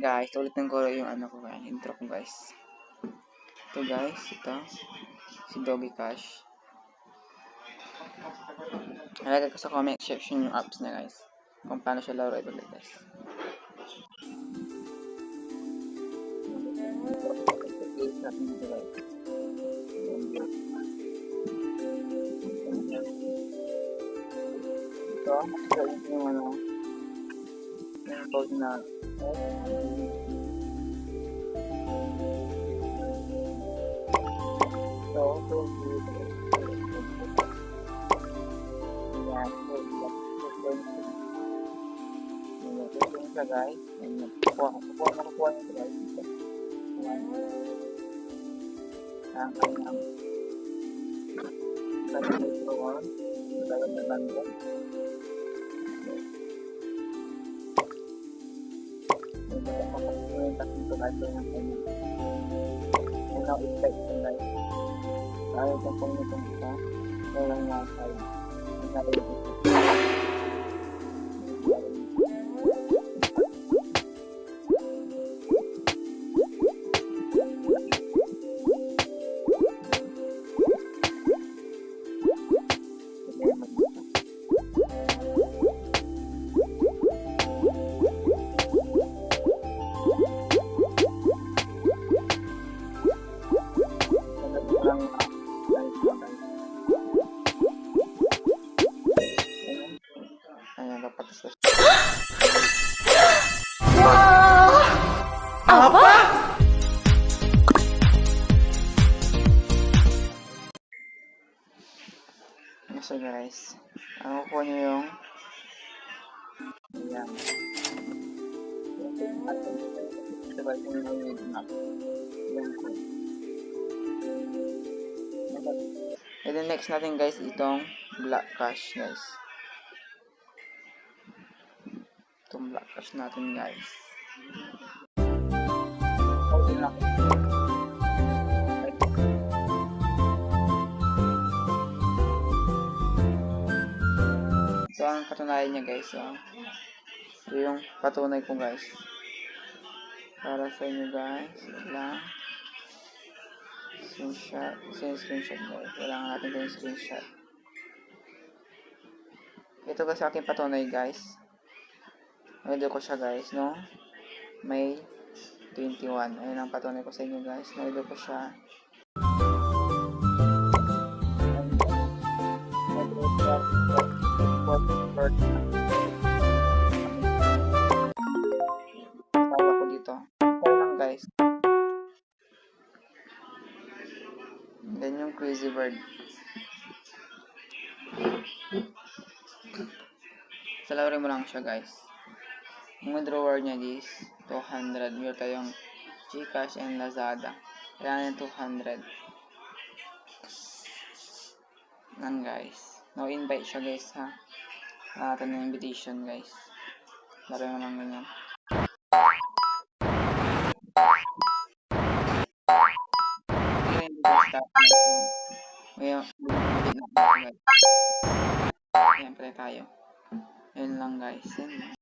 Guys, ulitin ko yung ano ko guys, intro ko guys. Ito guys, ito. Si Doggy Cash. Nalagay ko sa comment section yung apps niya guys. Kung paano siya laro ito guys. Ito yung ano, yung code na so guys, kukuha nito guys. Ang kanyang pag-iwan, dapat na banda. Yung dito guys, yung kanyang effect na guys. Ayaw kung kung itong isa, walang nasay. Ayan, dapat sa Apa? so guys, ang kukuha nyo yung ayan. Ito ba yung nangyayin map? Ayan ko. And then next natin guys, itong Black Cash guys. Itong Black Cash natin guys. Okay lang. So ang katunayan niya guys, so, ito yung patunay ko guys. Para sa inyo guys, ito lang. Screenshot guys. Kailangan natin ito yung screenshot. Ito kasi aking patunay guys. Naido ko siya guys, no? May 21. Ayun ang patunay ko sa inyo guys. Naido ko siya. Tawa ko dito. Okay lang guys. Then yung Crazy Bird. Salarin mo lang siya guys. Yung withdrawal niya is 200. Meron tayong Gcash and Lazada. Kailangan yung 200. Yan guys. No invite siya guys ha. Natin yung invitation guys. Laruin mo lang ganyan. Ayan, pala tayo. Yun lang guys. Yun.